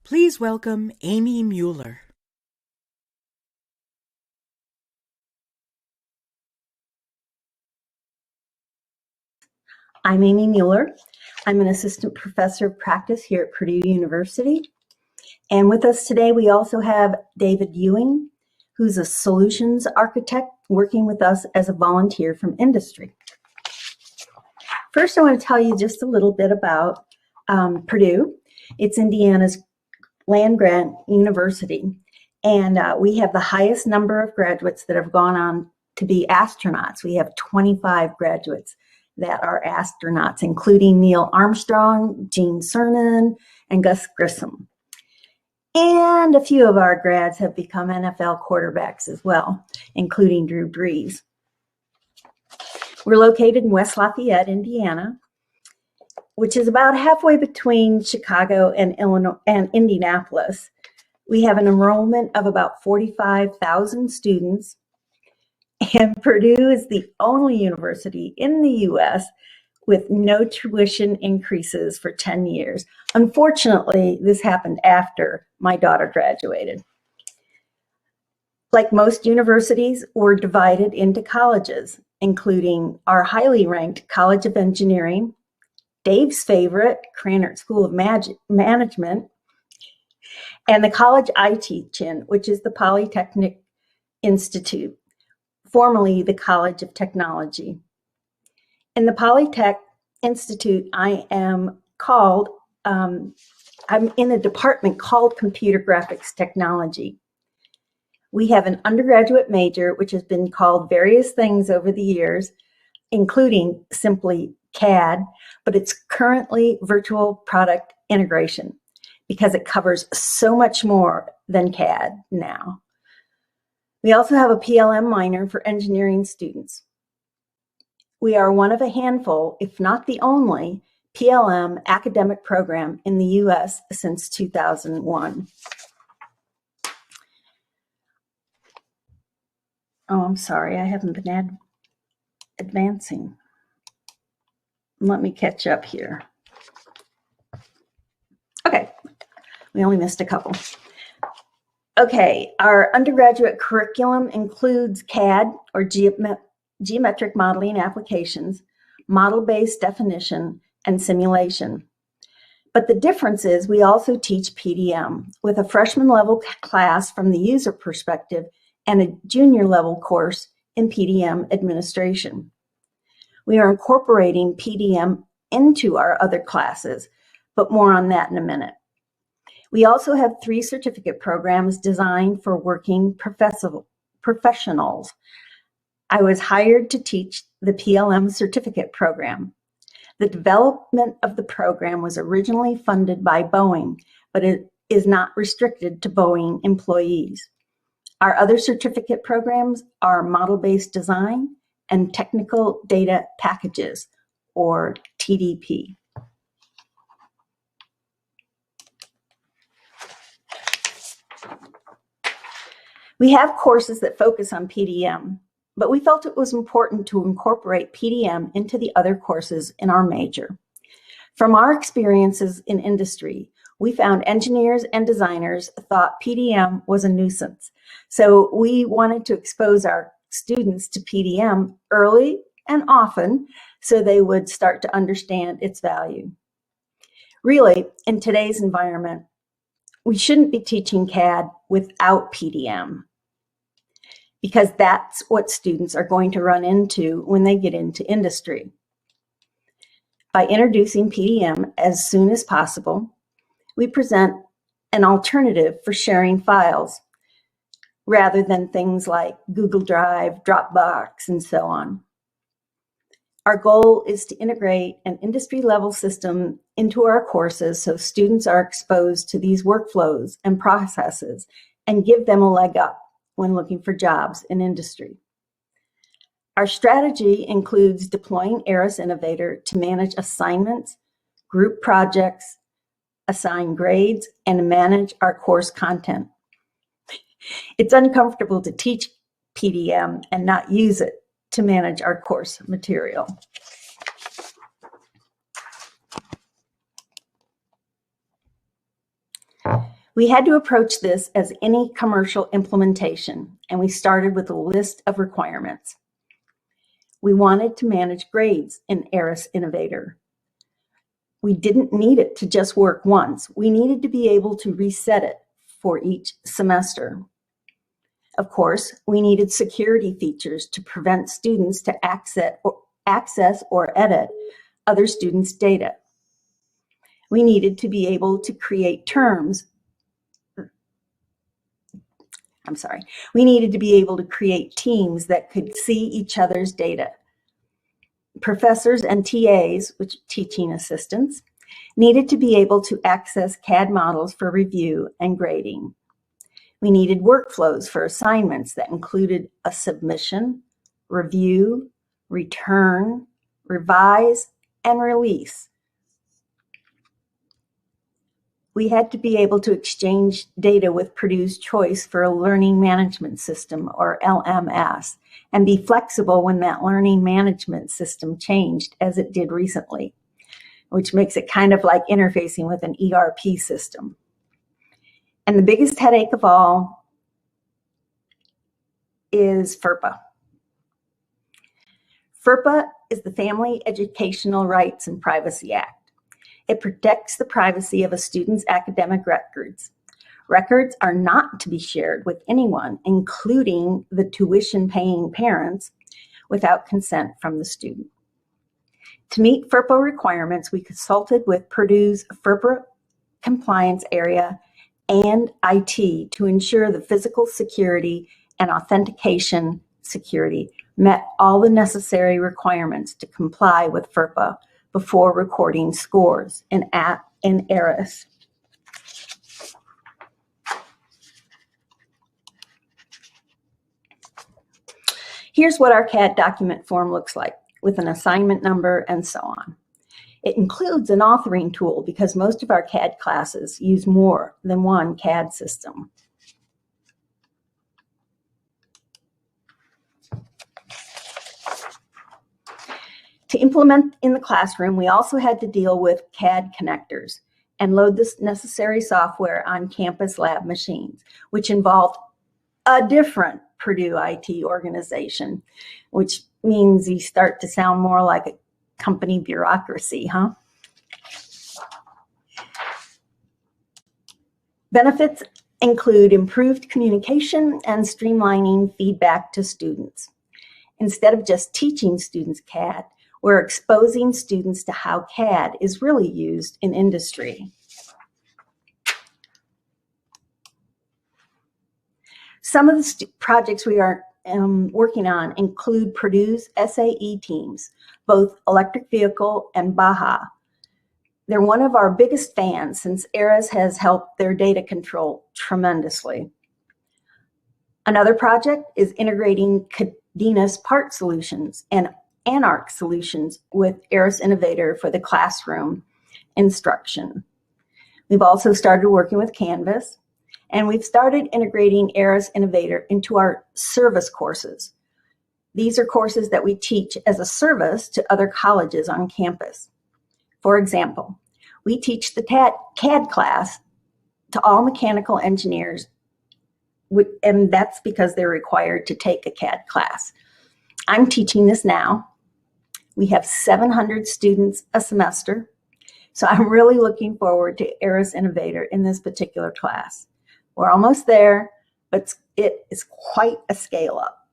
Please welcome Amy Mueller. I'm Amy Mueller. I'm an assistant professor of practice here at Purdue University. And with us today, we also have David Ewing, who's a solutions architect working with us as a volunteer from industry. First, I want to tell you just a little bit about Purdue. It's Indiana's land-grant university, and we have the highest number of graduates that have gone on to be astronauts. We have 25 graduates that are astronauts, including Neil Armstrong, Gene Cernan, and Gus Grissom. And a few of our grads have become NFL quarterbacks as well, including Drew Brees. We're located in West Lafayette, Indiana, which is about halfway between Chicago and Illinois and Indianapolis. We have an enrollment of about 45,000 students, and Purdue is the only university in the U.S. with no tuition increases for 10 years. Unfortunately, this happened after my daughter graduated. Like most universities, we're divided into colleges, including our highly ranked College of Engineering, Dave's favorite, Krannert School of Management, and the college I teach in, which is the Polytechnic Institute, formerly the College of Technology. In the Polytech Institute, I'm in a department called Computer Graphics Technology. We have an undergraduate major, which has been called various things over the years, including simply CAD, but it's currently virtual product integration because it covers so much more than CAD now. We also have a PLM minor for engineering students. We are one of a handful, if not the only, PLM academic program in the US since 2001. Oh, I'm sorry, I haven't been advancing. Let me catch up here. Okay, we only missed a couple. Okay, our undergraduate curriculum includes CAD, or geometric modeling applications, model-based definition, and simulation. But the difference is we also teach PDM with a freshman level class from the user perspective and a junior level course in PDM administration. We are incorporating PDM into our other classes, but more on that in a minute. We also have 3 certificate programs designed for working professionals. I was hired to teach the PLM certificate program. The development of the program was originally funded by Boeing, but it is not restricted to Boeing employees. Our other certificate programs are model-based design and technical data packages, or TDP. We have courses that focus on PDM, but we felt it was important to incorporate PDM into the other courses in our major. From our experiences in industry, we found engineers and designers thought PDM was a nuisance. So we wanted to expose our students to PDM early and often so they would start to understand its value. Really, in today's environment, we shouldn't be teaching CAD without PDM, because that's what students are going to run into when they get into industry. By introducing PDM as soon as possible, we present an alternative for sharing files rather than things like Google Drive, Dropbox, and so on. Our goal is to integrate an industry-level system into our courses so students are exposed to these workflows and processes and give them a leg up when looking for jobs in industry. Our strategy includes deploying Aras Innovator to manage assignments, group projects, assign grades, and manage our course content. It's uncomfortable to teach PDM and not use it to manage our course material. We had to approach this as any commercial implementation, and we started with a list of requirements. We wanted to manage grades in Aras Innovator. We didn't need it to just work once. We needed to be able to reset it for each semester. Of course, we needed security features to prevent students to access or edit other students' data. We needed to be able to create terms. We needed to be able to create teams that could see each other's data. Professors and TAs, which teaching assistants, needed to be able to access CAD models for review and grading. We needed workflows for assignments that included a submission, review, return, revise, and release. We had to be able to exchange data with Purdue's choice for a learning management system, or LMS, and be flexible when that learning management system changed, as it did recently, which makes it kind of like interfacing with an ERP system. And the biggest headache of all is FERPA. FERPA is the Family Educational Rights and Privacy Act. It protects the privacy of a student's academic records. Records are not to be shared with anyone, including the tuition-paying parents, without consent from the student. To meet FERPA requirements, we consulted with Purdue's FERPA compliance area and IT to ensure the physical security and authentication security met all the necessary requirements to comply with FERPA before recording scores in Aras. Here's what our CAD document form looks like, with an assignment number and so on. It includes an authoring tool because most of our CAD classes use more than one CAD system. To implement in the classroom, we also had to deal with CAD connectors and load this necessary software on campus lab machines, which involved a different Purdue IT organization, which means you start to sound more like a company bureaucracy, huh? Benefits include improved communication and streamlining feedback to students. Instead of just teaching students CAD, we're exposing students to how CAD is really used in industry. Some of the projects we are working on include Purdue's SAE teams, both electric vehicle and Baja. They're one of our biggest fans since Aras has helped their data control tremendously. Another project is integrating Cadena's part solutions and IN-MaC solutions with Aras Innovator for the classroom instruction. We've also started working with Canvas, and we've started integrating Aras Innovator into our service courses. These are courses that we teach as a service to other colleges on campus. For example, we teach the CAD class to all mechanical engineers, and that's because they're required to take a CAD class. I'm teaching this now. We have 700 students a semester, so I'm really looking forward to Aras Innovator in this particular class. We're almost there, but it is quite a scale up.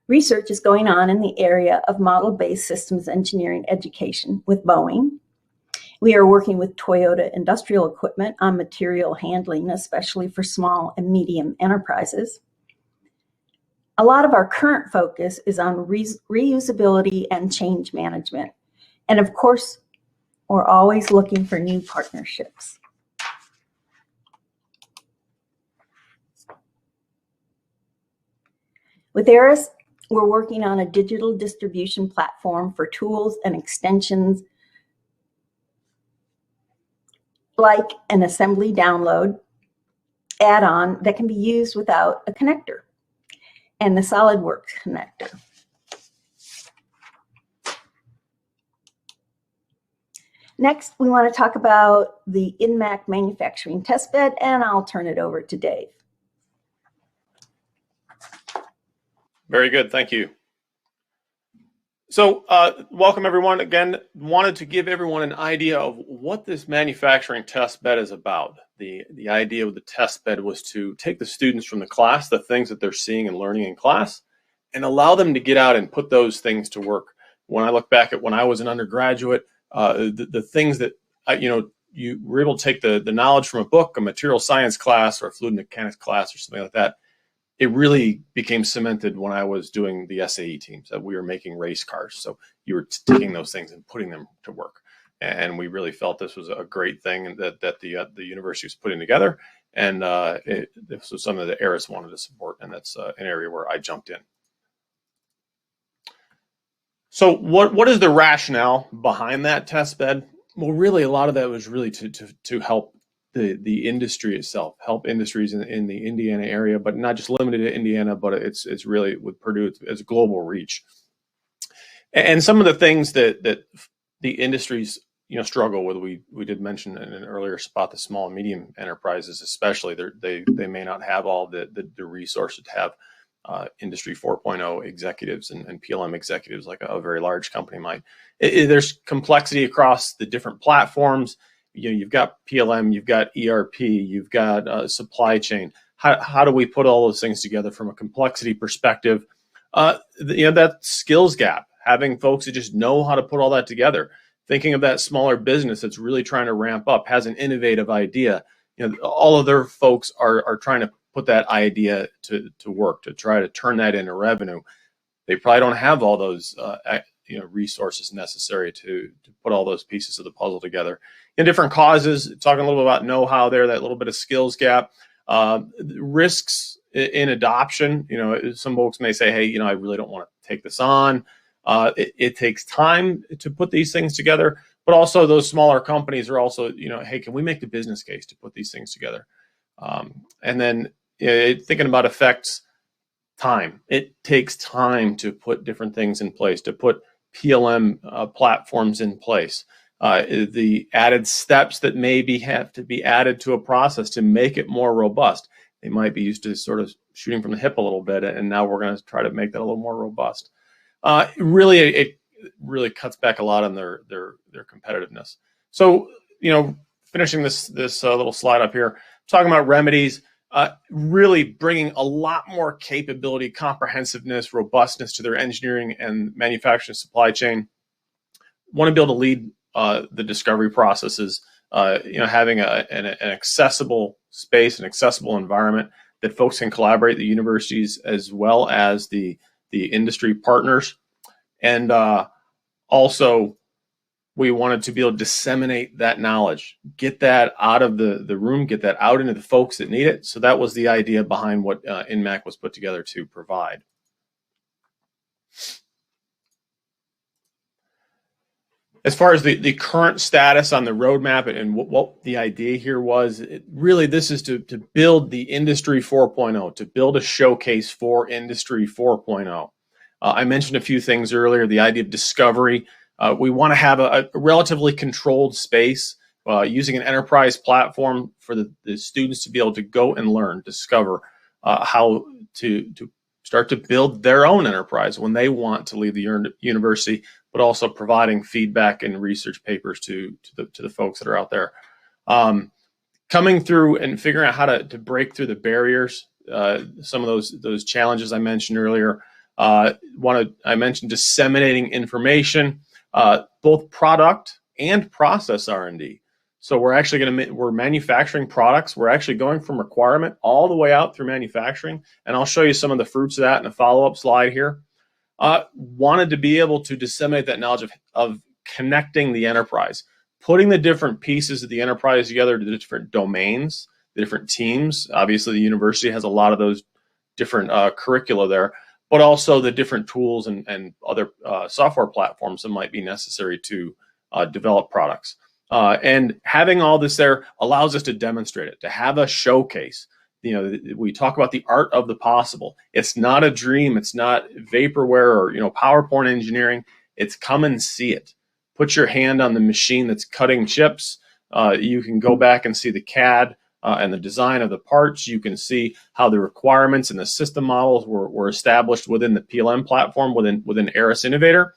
Research is going on in the area of model-based systems engineering education with Boeing. We are working with Toyota Industrial Equipment on material handling, especially for small and medium enterprises. A lot of our current focus is on reusability and change management. And of course, we're always looking for new partnerships. With Aras, we're working on a digital distribution platform for tools and extensions like an assembly download add-on that can be used without a connector, and the SolidWorks connector. Next, we want to talk about the IN-MaC manufacturing test bed, and I'll turn it over to Dave. Very good, thank you. So welcome everyone. Again, wanted to give everyone an idea of what this manufacturing test bed is about. The idea of the test bed was to take the students from the class, the things that they're seeing and learning in class, and allow them to get out and put those things to work. When I look back at when I was an undergraduate, the things that you were able to take the knowledge from a book, a material science class, or a fluid mechanics class, or something like that. It really became cemented when I was doing the SAE teams, that we were making race cars. So you were taking those things and putting them to work. And we really felt this was a great thing that the university was putting together. And this was something that Aras wanted to support. And that's an area where I jumped in. So what is the rationale behind that test bed? Well, really, a lot of that was really to help the industry itself, help industries in the Indiana area, but not just limited to Indiana, but it's really with Purdue, it's global reach. And some of the things that the industries struggle with, we did mention in an earlier spot, the small and medium enterprises especially, they may not have all the resources to have Industry 4.0 executives and PLM executives like a very large company might. There's complexity across the different platforms. You've got PLM, you've got ERP, you've got supply chain. How do we put all those things together from a complexity perspective? That skills gap, having folks that just know how to put all that together. Thinking of that smaller business that's really trying to ramp up, has an innovative idea. All of their folks are trying to put that idea to work, to try to turn that into revenue. They probably don't have all those resources necessary to put all those pieces of the puzzle together. In different causes, talking a little bit about know-how there, that little bit of skills gap, risks in adoption. Some folks may say, hey, I really don't want to take this on. It takes time to put these things together, but also those smaller companies are also, hey, can we make the business case to put these things together? And then thinking about effects, time. It takes time to put different things in place, to put PLM platforms in place. The added steps that maybe have to be added to a process to make it more robust. They might be used to sort of shooting from the hip a little bit, and now we're going to try to make that a little more robust. It really cuts back a lot on their competitiveness. So, finishing this little slide up here, talking about remedies, really bringing a lot more capability, comprehensiveness, robustness to their engineering and manufacturing supply chain. Want to be able to lead the discovery processes, having an accessible space, an accessible environment that folks can collaborate, the universities as well as the industry partners. And also, we wanted to be able to disseminate that knowledge, get that out of the room, get that out into the folks that need it. So that was the idea behind what IN-MaC was put together to provide. As far as the current status on the roadmap and what the idea here was, really this is to build the Industry 4.0, to build a showcase for Industry 4.0. I mentioned a few things earlier, the idea of discovery. We want to have a relatively controlled space using an enterprise platform for the students to be able to go and learn, discover how to start to build their own enterprise when they want to leave the university, but also providing feedback and research papers to the folks that are out there. Coming through and figuring out how to break through the barriers, some of those challenges I mentioned earlier. I mentioned disseminating information, both product and process R&D. So we're actually we're manufacturing products. We're actually going from requirement all the way out through manufacturing. And I'll show you some of the fruits of that in a follow-up slide here. Wanted to be able to disseminate that knowledge of connecting the enterprise, putting the different pieces of the enterprise together to the different domains, the different teams. Obviously, the university has a lot of those different curricula there, but also the different tools and other software platforms that might be necessary to develop products. And having all this there allows us to demonstrate it, to have a showcase. We talk about the art of the possible. It's not a dream. It's not vaporware or PowerPoint engineering. It's come and see it. put your hand on the machine that's cutting chips. You can go back and see the CAD and the design of the parts. You can see how the requirements and the system models were established within the PLM platform within Aras Innovator,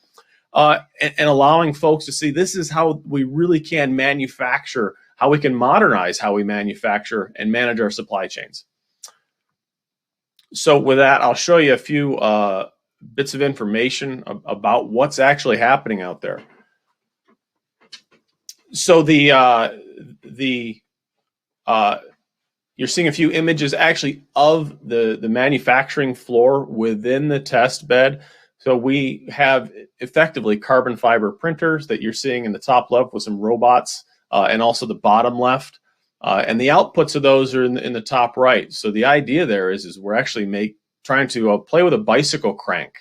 and allowing folks to see this is how we really can manufacture, how we can modernize how we manufacture and manage our supply chains. So with that, I'll show you a few bits of information about what's actually happening out there. So you're seeing a few images actually of the manufacturing floor within the test bed. So we have effectively carbon fiber printers that you're seeing in the top left with some robots, and also the bottom left. And the outputs of those are in the top right. So the idea there is we're actually trying to play with a bicycle crank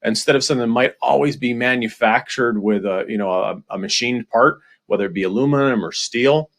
instead of something that might always be manufactured with a machined part, whether it be aluminum or steel.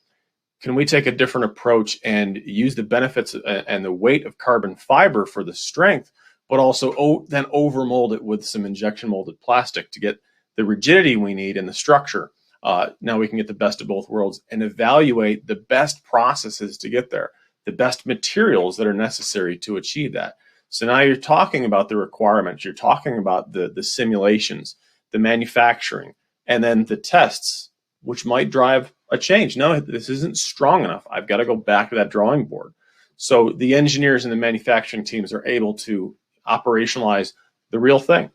Can we take a different approach and use the benefits and the weight of carbon fiber for the strength, but also then overmold it with some injection molded plastic to get the rigidity we need in the structure? Now we can get the best of both worlds and evaluate the best processes to get there, the best materials that are necessary to achieve that. So now you're talking about the requirements, you're talking about the simulations, the manufacturing, and then the tests, which might drive a change. No, this isn't strong enough. I've got to go back to that drawing board. So the engineers and the manufacturing teams are able to operationalize the real thing.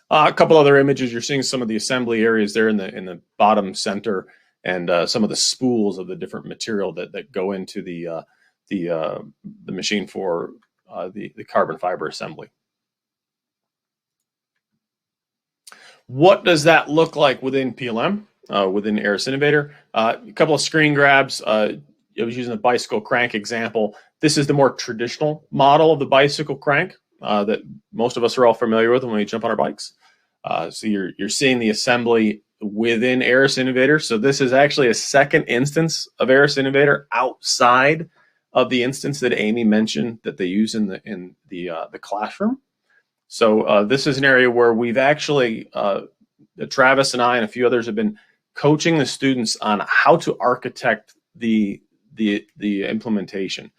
A couple other images. You're seeing some of the assembly areas there in the bottom center, and some of the spools of the different material that go into the machine for the carbon fiber assembly. What does that look like within PLM, within Aras Innovator? A couple of screen grabs. I was using the bicycle crank example. This is the more traditional model of the bicycle crank that most of us are all familiar with when we jump on our bikes. So you're seeing the assembly within Aras Innovator. So this is actually a second instance of Aras Innovator outside of the instance that Amy mentioned that they use in the classroom. So this is an area where we've actually, Travis and I and a few others have been coaching the students on how to architect the implementation.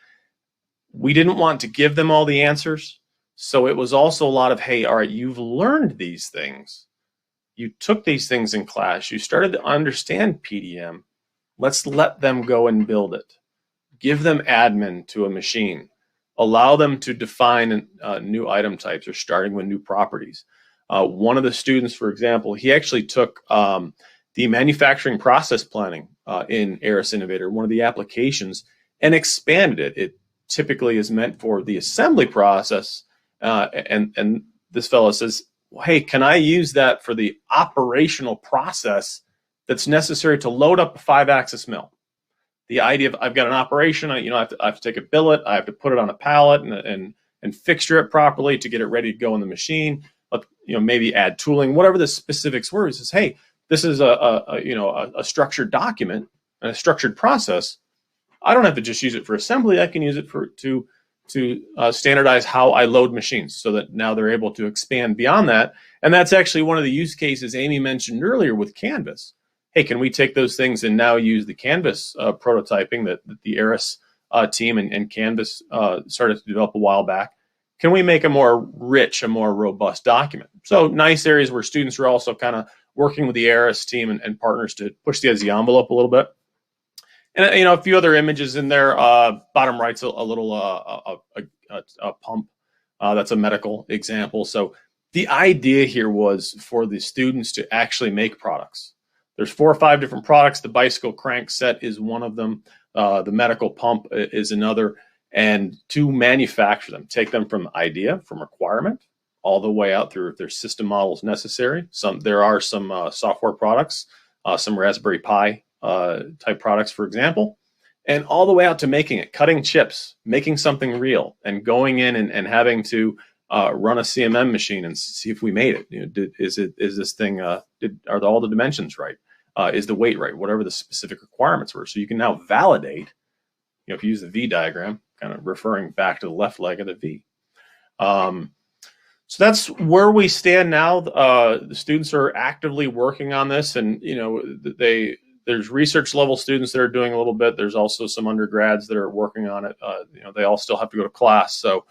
We didn't want to give them all the answers. So it was also a lot of, hey, all right, you've learned these things. You took these things in class. You started to understand PDM. Let's let them go and build it. Give them admin to a machine. Allow them to define new item types or starting with new properties. One of the students, for example, he actually took the manufacturing process planning in Aras Innovator, one of the applications, and expanded it. It typically is meant for the assembly process. And this fellow says, well, hey, can I use that for the operational process that's necessary to load up a 5-axis mill? The idea of I've got an operation, I have to take a billet, I have to put it on a pallet and fixture it properly to get it ready to go in the machine. Maybe add tooling, whatever the specifics were. He says, hey, this is a structured document and a structured process. I don't have to just use it for assembly. I can use it to standardize how I load machines, so that now they're able to expand beyond that. And that's actually one of the use cases Amy mentioned earlier with Canvas. Hey, can we take those things and now use the Canvas prototyping that the Aras team and Canvas started to develop a while back? Can we make a more rich, a more robust document? So nice areas where students are also kind of working with the Aras team and partners to push the envelope a little bit. And a few other images in there. Bottom right's a little a pump. That's a medical example. So the idea here was for the students to actually make products. There's 4 or 5 different products. The bicycle crank set is one of them. The medical pump is another. And to manufacture them, take them from idea, from requirement, all the way out through if there's system models necessary. There are some software products, some Raspberry Pi type products, for example, and all the way out to making it, cutting chips, making something real, and going in and having to run a CMM machine and see if we made it. Is this thing? Are all the dimensions right? Is the weight right? Whatever the specific requirements were. So you can now validate. If you use the V diagram, kind of referring back to the left leg of the V. So that's where we stand now. The students are actively working on this, and there's research level students that are doing a little bit. There's also some undergrads that are working on it. They all still have to go to class, so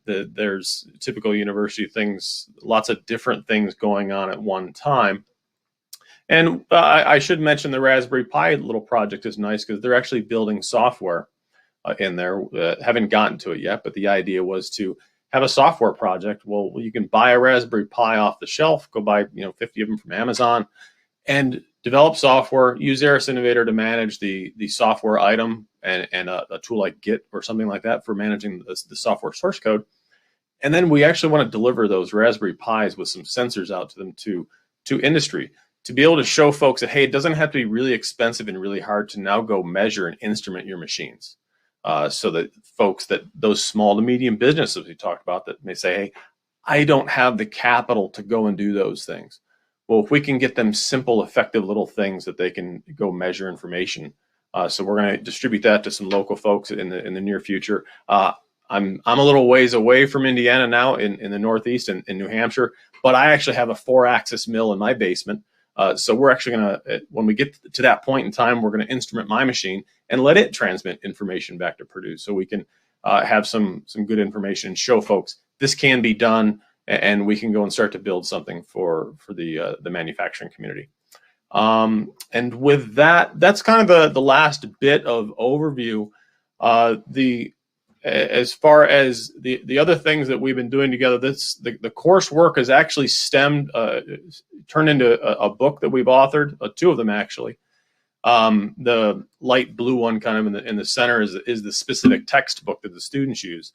there's typical university things, lots of different things going on at one time. And I should mention the Raspberry Pi little project is nice because they're actually building software in there. Haven't gotten to it yet, but the idea was to have a software project. Well, you can buy a Raspberry Pi off the shelf, go buy 50 of them from Amazon, and develop software. Use Aras Innovator to manage the software item and a tool like Git or something like that for managing the software source code. And then we actually want to deliver those Raspberry Pis with some sensors out to them to industry, to be able to show folks that, hey, it doesn't have to be really expensive and really hard to now go measure and instrument your machines. So that folks, that those small to medium businesses we talked about that may say, hey, I don't have the capital to go and do those things. Well, if we can get them simple, effective little things that they can go measure information. So we're going to distribute that to some local folks in the near future. I'm a little ways away from Indiana now in the Northeast in New Hampshire, but I actually have a 4-axis mill in my basement. So we're actually going to, when we get to that point in time, we're going to instrument my machine and let it transmit information back to Purdue, so we can have some good information and show folks this can be done, and we can go and start to build something for the manufacturing community. And with that, that's kind of the last bit of overview. As far as the other things that we've been doing together, the coursework has actually turned into a book that we've authored, 2 of them actually. The light blue one kind of in the center is the specific textbook that the students use.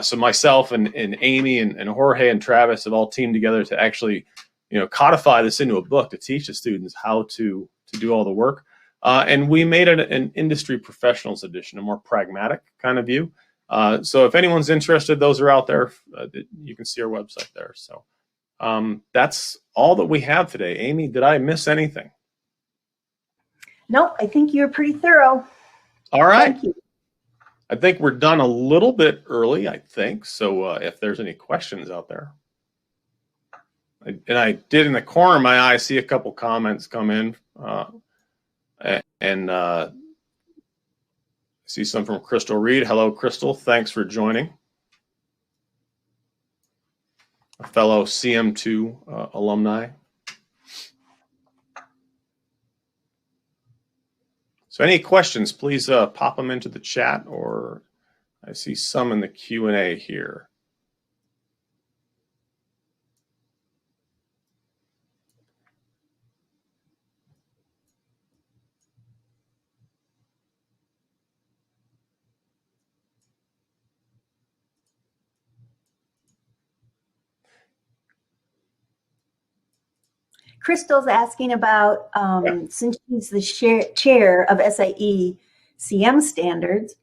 So myself and Amy and Jorge and Travis have all teamed together to actually codify this into a book to teach the students how to do all the work. And we made it an industry professionals edition, a more pragmatic kind of view. So if anyone's interested, those are out there. You can see our website there. So that's all that we have today. Amy, did I miss anything? No, I think you're pretty thorough. All right. Thank you. I think we're done a little bit early, I think. So if there's any questions out there. And I did in the corner of my eye see a couple comments come in. See some from Crystal Reed. Hello, Crystal. Thanks for joining. A fellow CM2 alumni. So any questions, please pop them into the chat, or I see some in the Q&A here. Crystal's asking about, since she's the chair of SAE CM standards,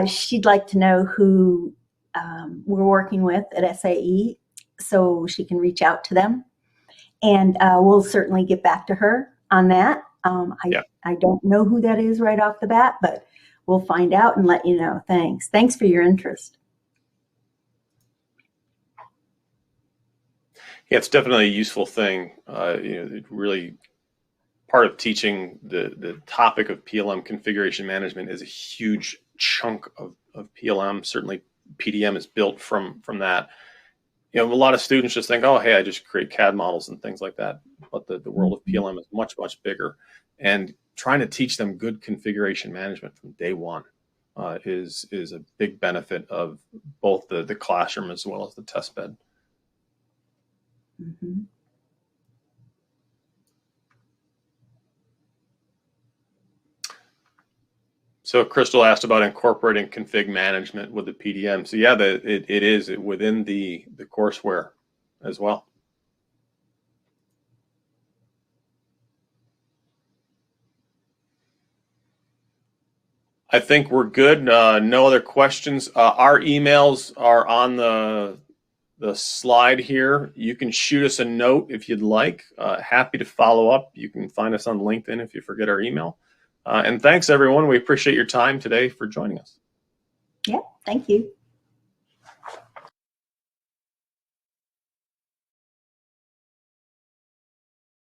she'd like to know who we're working with at SAE so she can reach out to them. And we'll certainly get back to her on that. I don't know who that is right off the bat, but we'll find out and let you know. Thanks. Thanks for your interest. Yeah, it's definitely a useful thing. Really part of teaching the topic of PLM configuration management is a huge chunk of PLM. Certainly PDM is built from that. A lot of students just think, oh, hey, I just create CAD models and things like that. But the world of PLM is much, much bigger. And trying to teach them good configuration management from day one is a big benefit of both the classroom as well as the test bed. Mm-hmm. So Crystal asked about incorporating config management with the PDM. So yeah, it is within the courseware as well. I think we're good. No other questions. Our emails are on the slide here. You can shoot us a note if you'd like. Happy to follow up. You can find us on LinkedIn if you forget our email. And thanks, everyone. We appreciate your time today for joining us. Yeah, thank you.